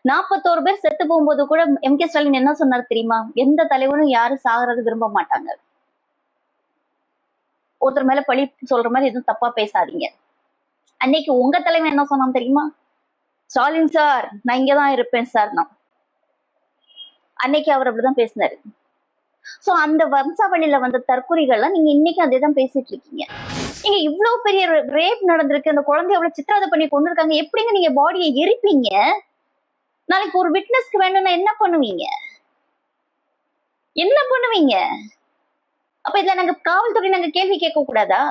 41 பேர் செத்து போகும்போது கூட எம்.கே. ஸ்டாலின் என்ன சொன்னார் தெரியுமா? எந்த தலைவரும் யாரும் சாகிறது விரும்ப மாட்டாங்க. ஒருத்தர் மேல பழி சொல்ற மாதிரி எதுவும் தப்பா பேசாதீங்க. அன்னைக்கு உங்க தலைவன் என்ன சொன்னான் தெரியுமா? ஸ்டாலின் சார், நான் இங்கதான் இருப்பேன் சார். நான் அன்னைக்கு அவர் அப்படிதான் பேசினாரு. சோ அந்த வம்சாவளியில வந்த தற்கொலைகள்லாம் நீங்க இன்னைக்கு அதே தான் பேசிட்டு இருக்கீங்க. நீங்க இவ்வளவு பெரிய ரேப் நடந்திருக்கு, அந்த குழந்தைய அவ்வளவு சித்திரவதை பண்ணி கொண்டு இருக்காங்க, எப்படிங்க நீங்க பாடியை எரிப்பீங்க? நாளைக்கு ஒரு விட்னஸ்க்கு வேணும்னா என்ன பண்ணுவீங்க? என்ன பண்ணுவீங்க? அப்ப இதுல நாங்க காவல்துறை நாங்க கேள்வி கேட்க கூடாதா?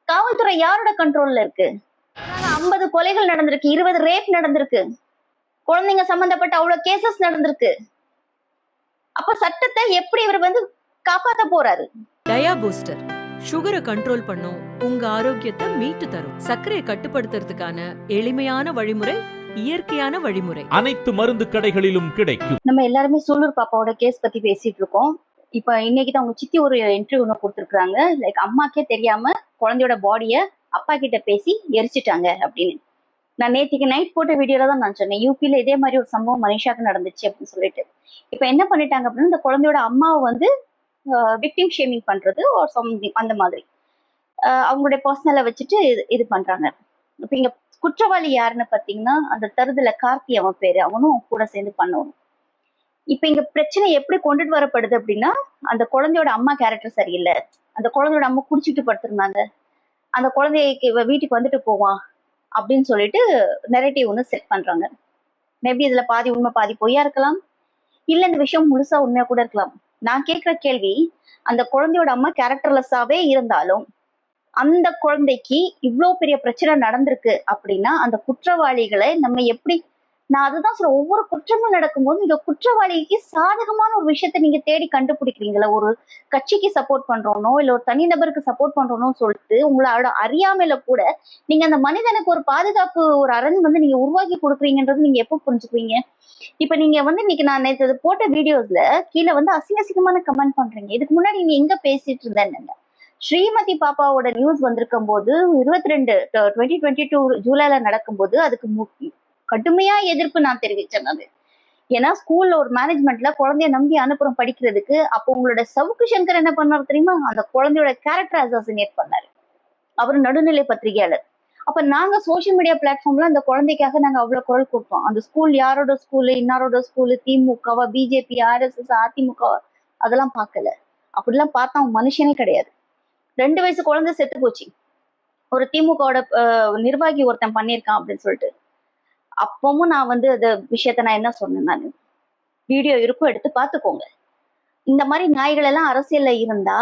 காவல்துறை யாரோட கண்ட்ரோல்ல இருக்கு? 50 கொலைகள் நடந்திருக்கு, 20 ரேப் நடந்திருக்கு, குழந்தைங்க சம்பந்தப்பட்ட அவ்வளவு கேசஸ் நடந்திருக்கு. அப்ப சட்டத்தை எப்படி இவர் காப்பாத்த போறாரு? டயா பூஸ்டர் சுகரை கண்ட்ரோல் பண்ணும், உங்க ஆரோக்கியத்தை மீட்டு தரும். சர்க்கரையை கட்டுப்படுத்துறதுக்கான எளிமையான வழிமுறை, இயற்கையான வழிமுறை. அனைத்து மருந்து கடைகளிலும் கிடைக்கும். நம்ம எல்லாருமே சூலூர் பாப்பாவோட கேஸ் பத்தி பேசிட்டு இருக்கோம். இப்ப இன்னைக்கு தான் அவங்க சித்தி ஒரு இன்டர்வியூ ஒன்று கொடுத்துருக்காங்க. லைக் அம்மாக்கே தெரியாம குழந்தையோட பாடிய அப்பா கிட்ட பேசி எரிச்சிட்டாங்க அப்படின்னு. நான் நேத்திக்கு நைட் போட்ட வீடியோல தான் நான் சொன்னேன், யூபியில இதே மாதிரி ஒரு சம்பவம் மனிஷாக்கு நடந்துச்சு அப்படின்னு சொல்லிட்டு. இப்ப என்ன பண்ணிட்டாங்க அப்படின்னா, இந்த குழந்தையோட அம்மாவை விக்டிம் ஷேமிங் பண்றது ஒரு சம்திங் அந்த மாதிரி அவங்களுடைய பர்சனலை வச்சுட்டு இது பண்றாங்க. இப்ப இங்க குற்றவாளி யாருன்னு பாத்தீங்கன்னா, அந்த தருதுல கார்த்தி அவன் பேரு, அவனும் கூட சேர்ந்து பண்ணணும். இப்ப இங்க பிரச்சனை எப்படி கொண்டுட்டு வரப்படுது அப்படின்னா, அந்த குழந்தையோட அம்மா கேரக்டர் சரியில்லை, அந்த குழந்தையோட அம்மா குடிச்சிட்டு படுத்திருந்தாங்க, அந்த குழந்தைக்கு வீட்டுக்கு வந்துட்டு போவான் அப்படின்னு சொல்லிட்டு நெரேட்டிவ் ஒன்று செட் பண்றாங்க. மேபி இதுல பாதி உண்மை பாதி பொய்யா இருக்கலாம், இல்ல இந்த விஷயம் முழுசா உண்மையா கூட இருக்கலாம். நான் கேட்கிற கேள்வி, அந்த குழந்தையோட அம்மா கேரக்டர்லெஸ்ஸாவே இருந்தாலும் அந்த குழந்தைக்கு இவ்வளவு பெரிய பிரச்சனை நடந்திருக்கு அப்படின்னா, அந்த குற்றவாளிகளை நம்ம எப்படி, நான் அதுதான் சொல்றேன், ஒவ்வொரு குற்றமும் நடக்கும்போது நீங்க குற்றவாளிக்கு சாதகமான ஒரு விஷயத்த நீங்க தேடி கண்டுபிடிக்கிறீங்களா? ஒரு கட்சிக்கு சப்போர்ட் பண்றோனோ இல்ல ஒரு தனிநபருக்கு சப்போர்ட் பண்றோனோ சொல்லிட்டு உங்களோட அறியாமையில கூட நீங்க அந்த மனிதனுக்கு ஒரு பாதுகாப்பு ஒரு அரண் நீங்க உருவாக்கி கொடுக்குறீங்கன்றது நீங்க எப்போ புரிஞ்சுக்குவீங்க? இப்ப நீங்க இன்னைக்கு நான் நேற்று போட்ட வீடியோஸ்ல கீழே அசிங்கமான கமெண்ட் பண்றீங்க. இதுக்கு முன்னாடி நீங்க எங்க பேசிட்டு இருந்தேன்னு. ஸ்ரீமதி பாப்பாவோட நியூஸ் வந்திருக்கும் போது 2022 ஜூலைல நடக்கும்போது அதுக்கு கடுமையா எதிர்ப்பு நான் தெரிவிச்சேன். அது ஏன்னா ஸ்கூல்ல ஒரு மேனேஜ்மெண்ட்ல குழந்தைய நம்பி அனுப்புறோம் படிக்கிறதுக்கு. அப்போ உங்களோட சவுக்கு சங்கர் என்ன பண்ணாரு தெரியுமா? அந்த குழந்தையோட கேரக்டர் அசாசினேட் பண்ணாரு. அவர் நடுநிலை பத்திரிகையாளர். அப்ப நாங்க சோசியல் மீடியா பிளாட்ஃபார்ம்ல அந்த குழந்தைக்காக நாங்க அவ்வளவு குரல் கொடுத்தோம். அந்த ஸ்கூல் யாரோட ஸ்கூலு, இன்னாரோட ஸ்கூலு, திமுகவா, பிஜேபி, RSS, அதிமுக, அதெல்லாம் பார்க்கல. அப்படிலாம் பார்த்தா அவன் மனுஷனே கிடையாது. 2 வயசு குழந்தை செத்து போச்சு, ஒரு திமுகவோட நிர்வாகி ஒருத்தன் பண்ணியிருக்கான் அப்படின்னு சொல்லிட்டு. அப்பவும் நான் அந்த விஷயத்த நான் என்ன சொன்னேன், நான் வீடியோ இருக்கும், எடுத்து பார்த்துக்கோங்க. இந்த மாதிரி நாய்கள் எல்லாம் அரசியல்ல இருந்தா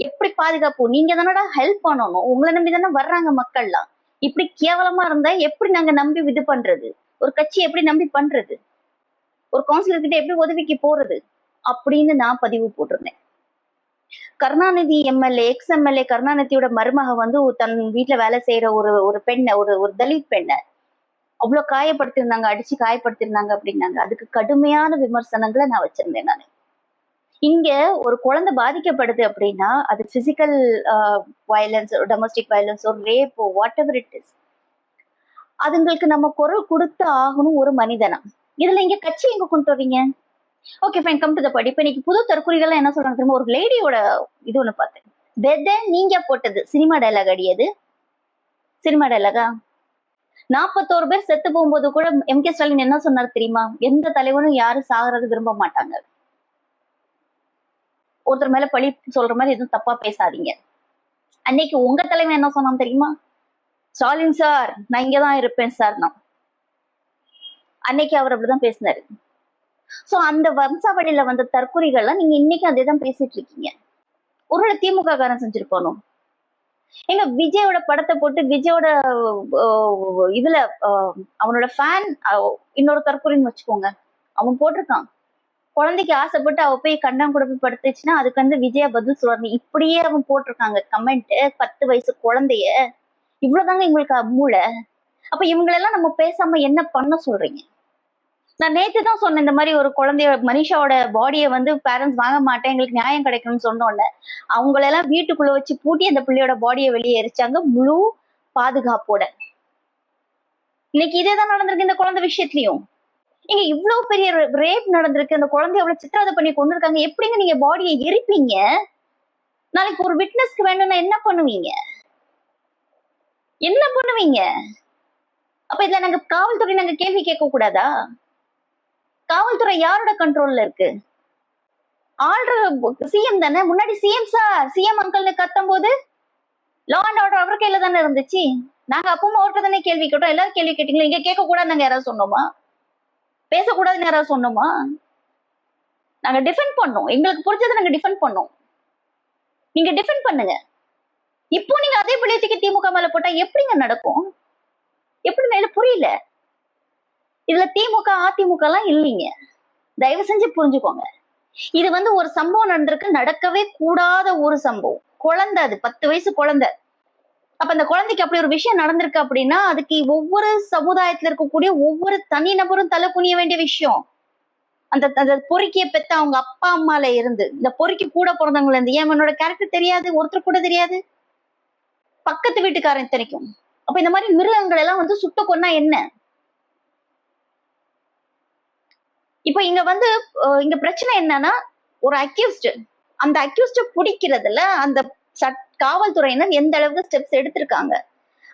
எப்படி பாதுகாப்பு? நீங்க தானடா ஹெல்ப் பண்ணணும், உங்களை நம்பி தானே வர்றாங்க மக்கள்லாம். இப்படி கேவலமா இருந்தா எப்படி நாங்க நம்பி இது பண்றது? ஒரு கட்சி எப்படி நம்பி பண்றது? ஒரு கவுன்சிலர் கிட்ட எப்படி உதவிக்கு போறது அப்படின்னு நான் பதிவு போட்டிருந்தேன். கருணாநிதி எம்எல்ஏ, எக்ஸ் எம்எல்ஏ கருணாநிதியோட மருமக தன் வீட்டுல வேலை செய்யற ஒரு பெண்ணை, ஒரு தலித் பெண்ணை அவ்வளவு காயப்படுத்திருந்தாங்க, அடிச்சு காயப்படுத்திருந்தாங்க அப்படின்னாங்க. அதுக்கு கடுமையான விமர்சனங்களை நான் வச்சிருந்தேன். நான் இங்க ஒரு குழந்தை பாதிக்கப்படுது அப்படின்னா அது பிசிக்கல் வயலன்ஸ், டொமஸ்டிக் வயலன்ஸ், ஒரு rape, whatever it is, அதுங்களுக்கு நம்ம குரல் கொடுத்து ஆகணும் ஒரு மனிதனா. இதுல இங்க கட்சி எங்க கொண்டு வரீங்க? Okay fine, come to the point. இப்ப இன்னைக்கு புது தற்கொலைகள்லாம் என்ன சொல்றாங்க தெரியுமா? ஒரு லேடியோட இது ஒண்ணு பார்த்தேன், வெத நீங்க போட்டது சினிமா டைலாக் அடியது. சினிமா டைலாகா? 41 பேர் செத்து போகும்போது கூட எம்.கே. ஸ்டாலின் என்ன சொன்னார் தெரியுமா? எந்த தலைவரும் யாரும் சாகிறது விரும்ப மாட்டாங்க. ஒருத்தர் மேல பழி சொல்ற மாதிரி எதுவும் தப்பா பேசாதீங்க. அன்னைக்கு உங்க தலைவன் என்ன சொன்னான் தெரியுமா? ஸ்டாலின் சார், நான் இங்கதான் இருப்பேன் சார். நான் அன்னைக்கு அவர் அப்படிதான் பேசினாரு. சோ அந்த வம்சாவளியில வந்த தற்கொலைகள்லாம் நீங்க இன்னைக்கு அதே தான் பேசிட்டு இருக்கீங்க. ஒருவேளை திமுக காரன் செஞ்சிருப்பானோ? எங்க விஜயோட படத்தை போட்டு விஜயோட இதுல அவனோட ஃபேன் இன்னொரு தற்கொலைன்னு வச்சுக்கோங்க, அவன் போட்டிருக்கான், குழந்தைக்கு ஆசைப்பட்டு அவ போய் கண்டம் கூட போய் படுத்துச்சுன்னா அதுக்கு விஜயா பதில் சொல்றாங்க. இப்படியே அவன் போட்டிருக்காங்க கமெண்ட். 10 வயசு குழந்தைய, இவ்வளவுதாங்க எங்களுக்கு மூளை. அப்ப இவங்களெல்லாம் நம்ம பேசாம என்ன பண்ண சொல்றீங்க? நான் நேத்து தான் சொன்னேன், இந்த மாதிரி ஒரு குழந்தைய மனிஷாவோட பாடியை பேரண்ட்ஸ் வாங்க மாட்டேன், எங்களுக்கு நியாயம் கிடைக்கணும்னு சொன்னோன்னே அவங்களெல்லாம் வீட்டுக்குள்ள வச்சு பூட்டி அந்த பிள்ளையோட பாடியை வெளியே எரிச்சாங்க முழு பாதுகாப்போட. இன்னைக்கு இதேதான் நடந்திருக்கு இந்த குழந்தை விஷயத்துலயும். இங்க இவ்வளவு பெரிய ரேப் நடந்திருக்கு, அந்த குழந்தைய அவ்வளவு சித்திரவதை பண்ணி கொண்டு இருக்காங்க, எப்படிங்க நீங்க பாடியை எரிப்பீங்க? நாளைக்கு ஒரு விட்னஸ்க்கு வேணும்னா என்ன பண்ணுவீங்க? என்ன பண்ணுவீங்க? அப்ப இதுல நாங்க காவல்துறை நாங்க கேள்வி கேட்க கூடாதா? காவல்துறை யாரோட கண்ட்ரோல்ல இருக்கு? ஆள்ற சிஎம் தானே. முன்னாடி சிஎம் சார், சிஎம் அங்கிள்னு கத்தும் போது லா அண்ட் ஆர்டர் அவர் கையில தானே இருந்துச்சு. நாங்க அப்பவும் அவர்கிட்ட தானே கேள்வி கேட்டோம். எல்லாரும் கேள்வி கேட்டீங்களா? இங்க கேட்க கூடாது நாங்க யாராவது சொன்னோமா? பேசக்கூடாதுன்னு யாராவது சொன்னோமா? நாங்க டிஃபெண்ட் பண்ணோம், எங்களுக்கு புரிஞ்சதை நாங்க டிஃபெண்ட் பண்ணோம். நீங்க டிஃபெண்ட் பண்ணுங்க. இப்போ நீங்க அதே பிள்ளையத்துக்கு திமுக மேல போட்டா எப்படிங்க நடக்கும்? எப்படி மேல புரியல. இதுல திமுக அதிமுக எல்லாம் இல்லைங்க, தயவு செஞ்சு புரிஞ்சுக்கோங்க. இது ஒரு சம்பவம் நடந்திருக்கு, நடக்கவே கூடாத ஒரு சம்பவம். குழந்தை, அது 10 வயசு குழந்தை. அப்ப அந்த குழந்தைக்கு அப்படி ஒரு விஷயம் நடந்திருக்கு அப்படின்னா அதுக்கு ஒவ்வொரு சமுதாயத்துல இருக்கக்கூடிய ஒவ்வொரு தனி நபரும் தலை குனிய வேண்டிய விஷயம். அந்த பொறுக்கிய பெத்த அவங்க அப்பா அம்மால இருந்து, இந்த பொறுக்கி கூட பிறந்தவங்கள இருந்து, ஏன் என்னோட கேரக்டர் தெரியாது, ஒருத்தர் கூட தெரியாது, பக்கத்து வீட்டுக்காரன் தெரிக்கும். அப்ப இந்த மாதிரி மிருகங்கள் எல்லாம் சுட்டு கொன்னா என்ன? இப்ப இங்க பிரச்சனை என்னன்னா, ஒரு அக்யூஸ்ட், அந்த அக்யூஸ்ட பிடிக்கிறதுல அந்த காவல்துறையினர் எந்த அளவுக்கு ஸ்டெப்ஸ் எடுத்திருக்காங்க,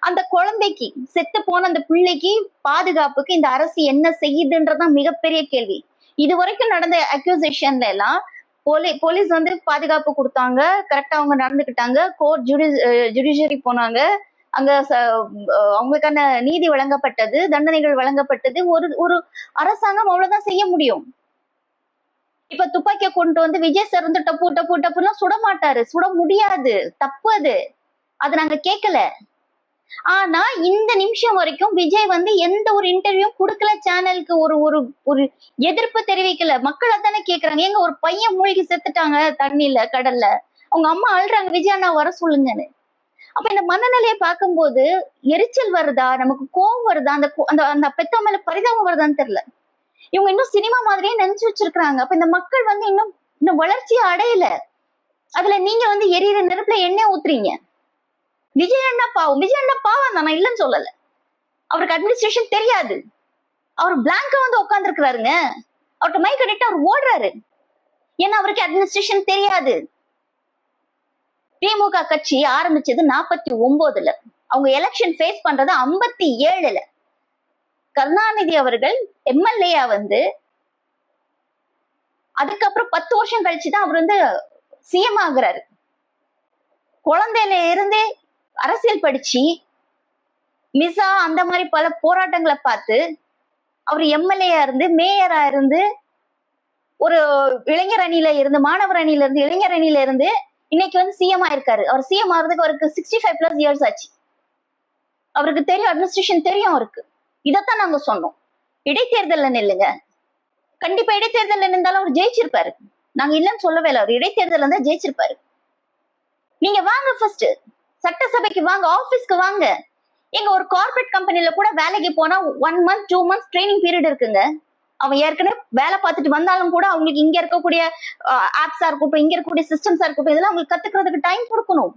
அந்த குழந்தைக்கு, செத்து போன அந்த பிள்ளைக்கு பாதுகாப்புக்கு இந்த அரசு என்ன செய்யுதுன்றதான் மிகப்பெரிய கேள்வி. இது வரைக்கும் நடந்த அக்யூசேஷன்ல எல்லாம் போலீஸ் பாதுகாப்பு கொடுத்தாங்க, கரெக்டா அவங்க நடந்துக்கிட்டாங்க, கோர்ட் ஜுடிஷியரி போனாங்க, அங்க அவங்களுக்கான நீதி வழங்கப்பட்டது, தண்டனைகள் வழங்கப்பட்டது. ஒரு அரசாங்கம் அவ்வளவுதான் செய்ய முடியும். இப்ப துப்பாக்கிய கொண்டு விஜய் சார் டப்பு டப்பு டப்புலாம் சுட மாட்டாரு, சுட முடியாது, தப்பு அது நாங்க கேட்கல. ஆனா இந்த நிமிஷம் வரைக்கும் விஜய் எந்த ஒரு இன்டர்வியூ கொடுக்கல, சேனலுக்கு ஒரு ஒரு எதிர்ப்பு தெரிவிக்கல. மக்கள் அதானே கேக்குறாங்க, எங்க ஒரு பையன் மூழ்கி செத்துட்டாங்க தண்ணியில, கடல்ல, அவங்க அம்மா அழுறாங்க, விஜய் அண்ணா வர சொல்லுங்கன்னு. அப்ப இந்த மனநிலையை பார்க்கும்போது எரிச்சல் வருதா, நமக்கு கோவம் வருதா, அந்த அந்த பெத்த மேல பரிதாபம் வருதான்னு தெரியல. இவங்க இன்னும் சினிமா மாதிரியே நினைச்சு வச்சிருக்காங்க. அப்ப இந்த மக்கள் இன்னும் வளர்ச்சியை அடையல. அதுல நீங்க எரியிற நெருப்புல எண்ணெய் ஊத்துறீங்க. விஜய் அண்ணா பாவம், விஜய் அண்ணா பாவம் தான், நான் இல்லைன்னு சொல்லல. அவருக்கு அட்மினிஸ்ட்ரேஷன் தெரியாது, அவர் பிளாங்கா உட்கார்ந்து இருக்கிறாருங்க. அவர்கிட்ட மைக் கட்டிட்டு அவர் ஓடுறாரு, ஏன்னா அவருக்கு அட்மினிஸ்ட்ரேஷன் தெரியாது. திமுக கட்சி ஆரம்பிச்சது 49ல, அவங்க எலெக்ஷன் ஃபேஸ் பண்றது 57ல. கருணாநிதி அவர்கள் எம்எல்ஏயா அதுக்கப்புறம் 10 வருஷம் கழிச்சுதான் அவர் சிஎம் ஆகுறாரு. குழந்தையில இருந்தே அரசியல் படிச்சு மிசா அந்த மாதிரி பல போராட்டங்களை பார்த்து அவர் எம்எல்ஏயா இருந்து, மேயரா இருந்து, ஒரு இளைஞர் அணியில இருந்து, மாணவர் அணியில இருந்து, இளைஞர் அணியில இருந்து இன்னைக்கு சிஎம் ஆயிருக்காரு. அவர் சிஎம் ஆகிறதுக்கு அவருக்கு 65+ இயர்ஸ் ஆச்சு. அவருக்கு தெரியும், அட்மினிஸ்ட்ரேஷன் தெரியும் அவருக்கு. இதைத்தான் நாங்க சொன்னோம். இடைத்தேர்தல்ல நில்லுங்க, கண்டிப்பா இடைத்தேர்தல்ல நின்றாலும் அவர் ஜெயிச்சிருப்பாரு, நாங்க இல்லைன்னு சொல்லவே இல்லை. அவர் இடைத்தேர்தல் இருந்தா ஜெயிச்சிருப்பாரு. நீங்க வாங்க, ஃபர்ஸ்ட் சட்டசபைக்கு வாங்க, ஆபீஸ்க்கு வாங்க. எங்க ஒரு கார்பரேட் கம்பெனில கூட வேலைக்கு போனா 1 month 2 months ட்ரைனிங் பீரியட் இருக்குங்க. அவன் ஏற்கனவே வேலை பார்த்துட்டு வந்தாலும் கூட அவங்களுக்கு இங்க இருக்கக்கூடிய ஆப்ஸா இருக்கட்டும், இங்க இருக்கக்கூடிய சிஸ்டம்ஸா இருக்கட்டும், இதெல்லாம் அவங்களுக்கு கத்துக்கிறதுக்கு டைம் கொடுக்கணும்.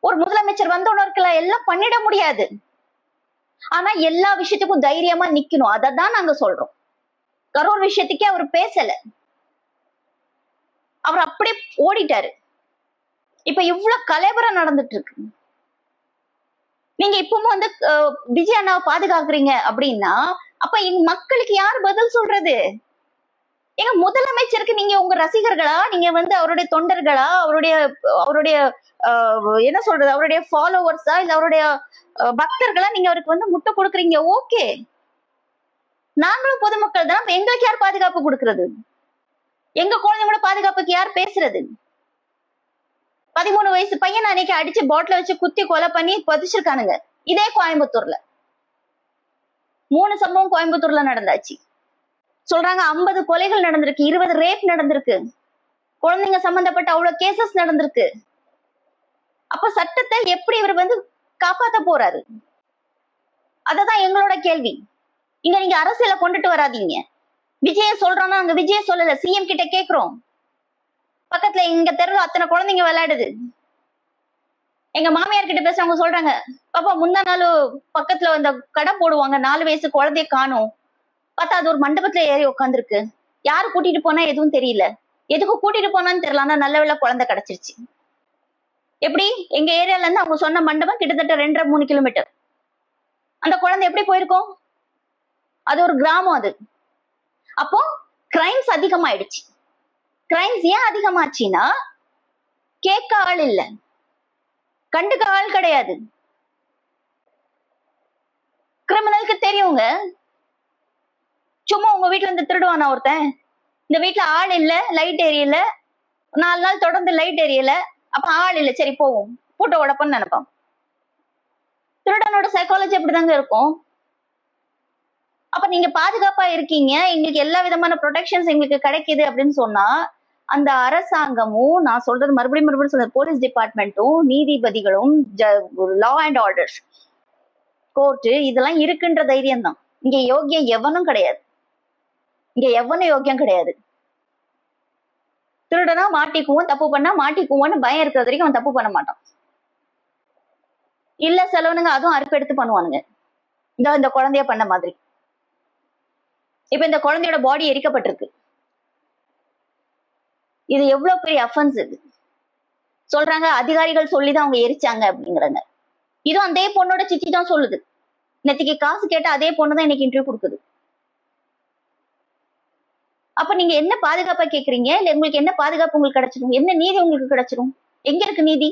ஒரு முதலமைச்சர் வந்தோன்னு இருக்கலாம், எல்லாம் பண்ணிட முடியாது. ஆனா எல்லா விஷயத்துக்கும் தைரியமா நிக்கணும், அததான் நாங்க சொல்றோம். கரூர் விஷயத்துக்கே அவர் பேசல, அவர் அப்படியே ஓடிட்டாரு. இப்ப இவ்வளவு கலைவரம் நடந்துட்டு இருக்கு. நீங்க இப்பவும் விஜய் அண்ணாவை பாதுகாக்கிறீங்க அப்படின்னா அப்ப எங்க மக்களுக்கு யார் பதில் சொல்றது? எங்க முதலமைச்சருக்கு நீங்க உங்க ரசிகர்களா, நீங்க அவருடைய தொண்டர்களா, அவருடைய என்ன சொல்றது, அவருடைய ஃபாலோவர்ஸா, இல்ல அவருடைய பக்தர்களா நீங்க அவருக்கு முட்டை கொடுக்குறீங்க, ஓகே. நாங்களும் பொதுமக்கள் தான், எங்களுக்கு யார் பாதுகாப்பு கொடுக்கறது? எங்க குழந்தைங்களோட பாதுகாப்புக்கு யார் பேசுறது? 13 வயசு பையன் அன்னைக்கு அடிச்சு பாட்டில வச்சு குத்தி கொலை பண்ணி பதிச்சிருக்கானுங்க. இதே கோயம்புத்தூர்ல 3 சம்பவம் கோயம்புத்தூர்ல நடந்தாச்சு. சொல்றாங்க 50 கொலைகள் நடந்திருக்கு, 20 ரேப் நடந்திருக்கு, குழந்தைங்க சம்பந்தப்பட்ட அவ்வளவு கேசஸ் நடந்திருக்கு. அப்ப சட்டத்தை எப்படி இவர் காப்பாத்த போறாரு? அததான் எங்களோட கேள்வி. இங்க நீங்க அரசியல கொண்டுட்டு வராதீங்க. விஜய சொல்றோம்னா அங்க விஜய சொல்லல, சிஎம் கிட்ட கேக்குறோம். பக்கத்துல எங்க தெருவில் அத்தனை குழந்தைங்க விளையாடுது. எங்க மாமியார் கிட்ட பேசுறவங்க சொல்றாங்க, பாப்பா முந்தா நாள் பக்கத்துல கடை போடுவாங்க, 4 வயசு குழந்தைய காணும், பார்த்தா அது ஒரு மண்டபத்துல ஏறி உட்காந்துருக்கு. யாரு கூட்டிட்டு போனா எதுவும் தெரியல. எதுக்கு கூட்டிட்டு போனான்னு தெரியல. ஆனா நல்ல வேளை குழந்தை கிடைச்சிருச்சு. எப்படி எங்க ஏரியால இருந்து அவங்க சொன்ன மண்டபம் கிட்டத்தட்ட 2.5-3 கிலோமீட்டர். அந்த குழந்தை எப்படி போயிருக்கும்? அது ஒரு கிராமம் அது. அப்போ கிரைம்ஸ் அதிகமாயிடுச்சு. கிரைம்ஸ் ஏன் அதிகமாச்சுன்னா கேட்க ஆள் இல்ல, கண்டுக்க ஆள் கிடையாது. கிரிமினலுக்கு தெரியுங்க. சும்மா உங்க வீட்டுல இருந்து திருடுவானா ஒருத்தன்? இந்த வீட்டுல ஆள் இல்ல, லைட் எரியல, 4 நாள் தொடர்ந்து லைட் எரியல, அப்ப ஆள் இல்ல, சரி போவோம், பூட்டை உடப்பன்னு நினைப்பான். திருடனோட சைக்காலஜி அப்படிதாங்க இருக்கும். அப்ப நீங்க பாதுகாப்பா இருக்கீங்க, எங்களுக்கு எல்லா விதமான ப்ரொடெக்ஷன்ஸ் எங்களுக்கு கிடைக்குது அப்படின்னு சொன்னா அந்த அரசாங்கமும், நான் சொல்றது மறுபடியும் சொல்றேன், போலீஸ் டிபார்ட்மெண்ட்டும், நீதிபதிகளும், லா அண்ட் ஆர்டர், கோர்ட்டு, இதெல்லாம் இருக்குன்ற தைரியம் தான். இங்க யோக்கியம் எவனும் கிடையாது. இங்க எவனும் யோக்கியம் கிடையாது. திருடனா மாட்டிக்குவோம், தப்பு பண்ணா மாட்டிக்குவோன்னு பயம் இருக்கிற வரைக்கும் அவன் தப்பு பண்ண மாட்டான். இல்ல செலவனுங்க அதுவும் அறுப்பு எடுத்து பண்ணுவானுங்க. இந்த குழந்தைய பண்ண மாதிரி. இப்ப இந்த குழந்தையோட பாடி எரிக்கப்பட்டிருக்கு. இது எவ்வளவு பெரிய அஃபென்ஸ் இது. சொல்றாங்க அதிகாரிகள் சொல்லிதான் அவங்க எரிச்சாங்க அப்படிங்கிறாங்க. இதுவும் அதே பொண்ணோட சித்தி தான் சொல்லுது. நேத்திக்கு காசு கேட்ட அதே பொண்ணுதான் இன்னைக்கு இன்டர்வியூ கொடுக்குது. அப்ப நீங்க என்ன பாதுகாப்பா கேக்குறீங்க? இல்ல உங்களுக்கு என்ன பாதுகாப்பு உங்களுக்கு கிடைச்சிடும்? என்ன நீதி உங்களுக்கு கிடைச்சிடும்? எங்க இருக்கு நீதி?